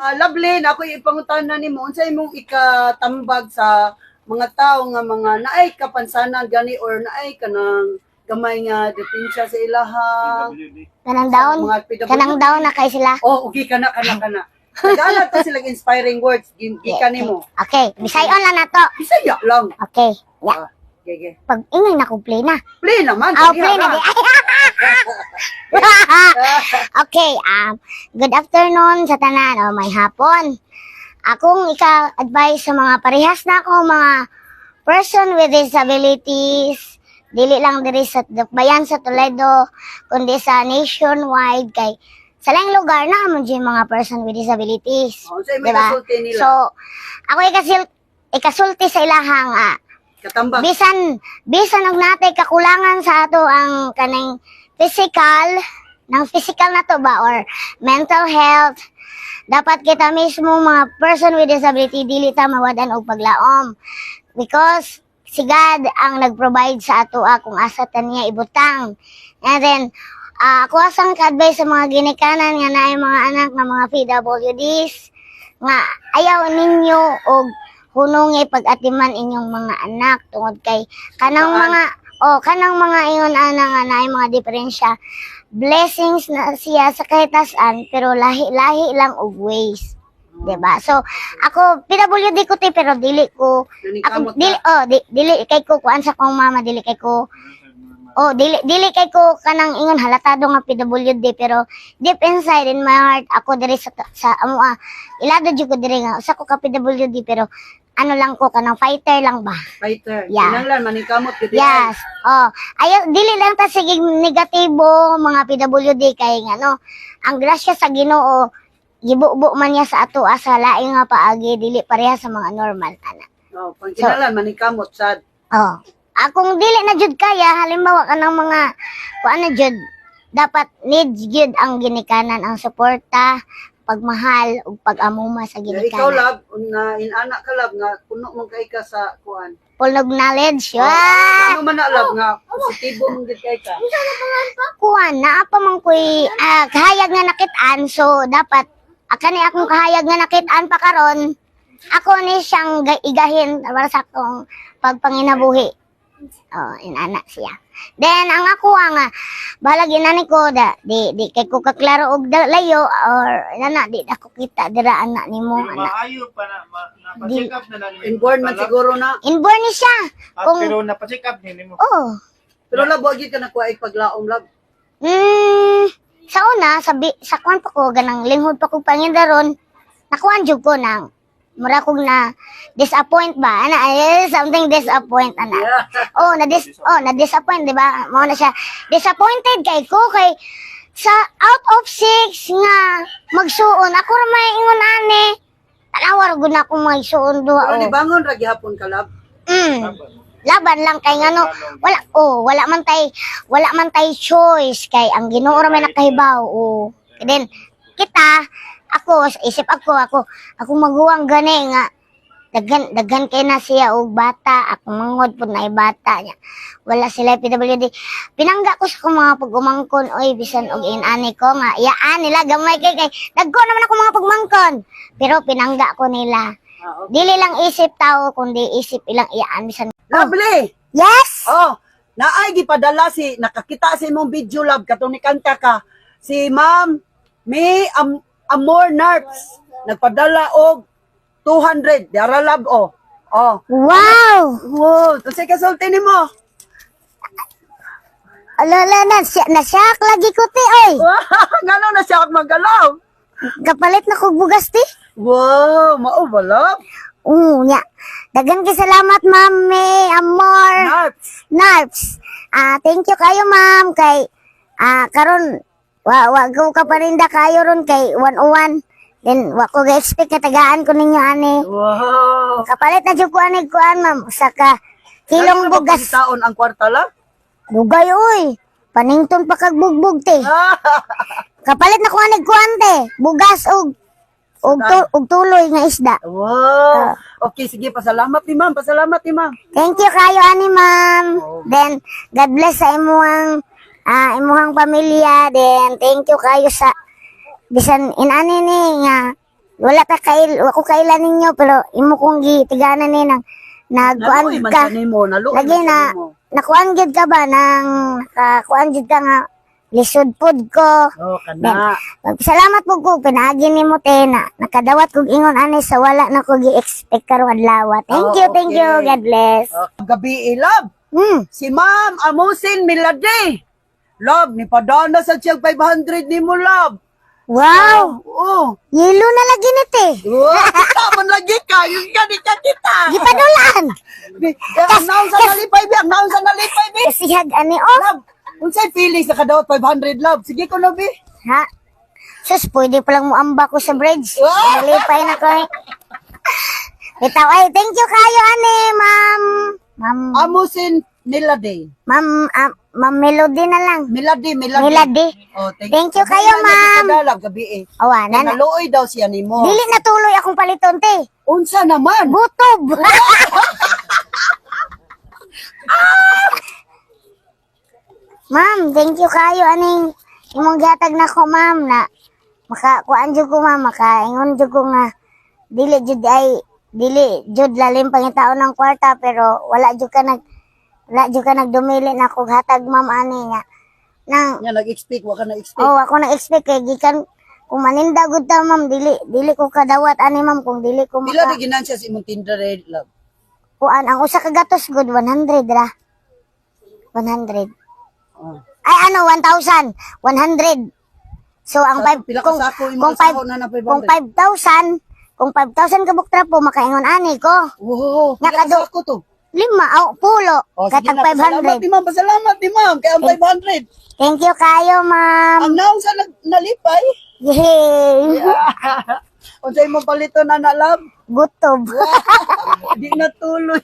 Lovely, na ako ipangutan na nimo unsa imong ikatambag sa mga tao nga mga naay kapansanan gani or naay kanang gamay nga detensya sa ilahang mga PWD. Kanang daon na kay sila. Oh, okay kana. Nagala to sila inspiring words gikan nimo. Okay, bisayon lang nato. Bisaya lang. Okay. Ya. Okay. Pag ingay na ko play na. Play naman. Play na di. Okay, good afternoon sa tanan o may hapon. Akong ika-advise sa mga parehas na ako, mga person with disabilities, dili lang diri sa bayan sa Toledo, kundi sa nationwide kay sa lang lugar na mo dyan mga person with disabilities. Oh, so may kasulti nila. So, ako ikasulti sa ilahang Katambag. bisan og natay kakulangan sa ato ang kanang physical na to ba or mental health, dapat kita mismo mga person with disability dili ta mawadan og paglaom because si God ang nag-provide sa ato kung asa ta niya ibutang. And then ako asang ka-advise sa mga ginikanan nga naay mga anak nga mga PWDs nga ayaw ninyo og hunongi pag-atiman inyong mga anak tungod kay kanang mga ingon ana nga naay mga diferensya, blessings na siya sa kahitasan pero lahi-lahi lang og ways, diba? So ako PWD ko pero dili ko dili kay ko kuan sa kong mama, dili kay ko kanang ingon halatado nga PWD pero deep inside in my heart ako diri sa ilado jud ko diri nga usa ko ka PWD pero ano lang ko kanang fighter lang ba? Fighter. Yeah. Kinanglan manikamot gid. Yes. Ayo dili lang ta sige negatibo mga PWD kay ngano ang grasya sa Ginoo gibubo man niya sa ato asa laing nga paagi dili pareha sa mga normal ana. Pag kinanglan manikamot sad. Akong dili na jud kaya halimbawa kanang mga kuan na jud dapat needs jud ang ginikanan ang suporta pagmahal ug pag-amuma sa ginikanan. Ikaw lab na inana ka lab nga kuno man kay ka sa kuan. Full of knowledge. Ano man na lab nga positibo man gid kay ka. Kuan na pa man koy kahayag nga nakit-an so dapat akani akong kahayag nga nakit-an pa karon ako ni siyang igahin para sa akong pagpanginabuhi. Inana siya. Then ang ako nga bahala ginani ko di kay ko kaklaro og layo or inana di ako kita dira ana nimo ana. Maayo pa na check up na lang. Inborn man siguro na. Inborn ni siya. Pero napa-check up ni mo. Pero lab wag gid ka nakuha paglaom lab. Sa una sa kwan pa ko ganang linghod pa ko pangindaron. Nakuan jud ko nang mura kog na disappoint ba ana something disappoint ana. Na disappoint di ba mo na siya disappointed kay ko kay sa out of 6 nga magsuon ako ra may ingon ani tanawar gud na akong magsuon duha. Pero ni bangon ra gihapon ka lab. Laban lang kay ngano wala man tay choice kay ang Ginoo ra may nakahibaw. Then kita ako isip ako maguwang gani nga daghan kay na siya og bata ako mangod pud na bata niya wala sila PWD pinangga ko sa akong mga pagumangkon oy bisan og inani ko nga iyaan nila gamay kay dagko naman ako mga pagmangkon pero pinangga ko nila. Dili lang isip tao kundi isip ilang iyaan bisan. Lovely. Yes. Naay gipadala si nakakita sa imong video lab katong ni kanta ka si Ma'am May Amor Narps nagpadala og 200 dara lab Wow. Kasi kasulti nimo. Alala na shock lagi ko ti oy. Ngano na siya magalaw. Kapalit na kog bugas ti. Wow, mao ba lab? Nya. Dagan kay salamat Ma'am May Amor Narps. Thank you kayo ma'am kay karon wa ko ka parinda kayo ron kay 101. Then wa ko ga-expect na tagaan ko ninyo ani. Wow. Kapalit na jud ko ani kuan ma'am saka kilong bugas. Taon ang kwarta la? Dugay oy. Panington pa kag bugbog te. Kapalit na ko ani kuan te. Bugas og tuloy nga isda. Wow. Okay, sige, pasalamat ni ma'am. Thank you kayo ani ma'am. Then God bless sa imuhang imuhang pamilya. Then thank you kayo sa bisan inani ni nga wala ka ako kailan ninyo, pero imo kong gitiganan ni nang nagkuan Naluoy man ka. sa nimo, naluoy Lagi man sa na, nimo. nakuan gid ka ba nang nakakuan gid ka nga lisod pod ko. Oh, kana. Salamat po ko, pinagi ni mo te na nakadawat kong ingon ani sa wala na ko gi-expect karong adlaw. Thank you, thank you. Okay. God bless. Gabi, love. Si Ma'am Amusin Milade. Love, ni padana sa siyang 500 ni mo, love. Wow! Oo. Yelo na lagi ni te. Wow, kita man lagi ka. Yung ganit ka kita. Gipadulan. Ang naon sa nalipay, bi. Ang naon sa nalipay, bi. Kasihag ani oh. Love, unsay feelings na kadawat 500, love? Sige ko na, bi. Ha? Sus, pwede palang mo amba ko sa bridge. Nalipay na ko eh. Bitaw, ay, thank you kayo, ani, ma'am. Amusin Milade. Ma'am Melody na lang. Milade. Melody. Oh, Thank you kayo, ma'am. Kadalab, gabi eh. Awa, na. Naluoy daw siya ni mo. Dili na tuloy akong paliton, te. Unsa naman? Gutob. Ma'am, thank you kayo, aning imong gihatag na ko, ma'am, na makakuan jud ko, ma'am, makaingon jud ko nga dili jud lalim pangitaon ng kwarta, pero wala jud ka nagdumili na kog hatag, ma'am, ani nga nang Nya nag-expect, wa ka na-expect. oh ako na-expect kay gikan kung maninda gud ta, ma'am, dili ko kadawat ani, ma'am, kung dili ko Pila maka di ginansya si imong Tinder, love? kuan ang usa ka gatos good 100 ra. 100. Oh. Ay ano 1,000. 100. So ang Pila ka kung sako kung imong sako na 5,000 kung 5,000 ka buktra po makaingon ani ko. Oo, pila ka Nakado- sako to? 5 pulo Oh, sige katag na, pasalamat 500. ni ma'am, pasalamat ni ma'am, kay ang 500. Thank you kayo, ma'am. Ang naong sa nalipay, Yay. unsay mo palito na love? Gutob. Di na tuloy.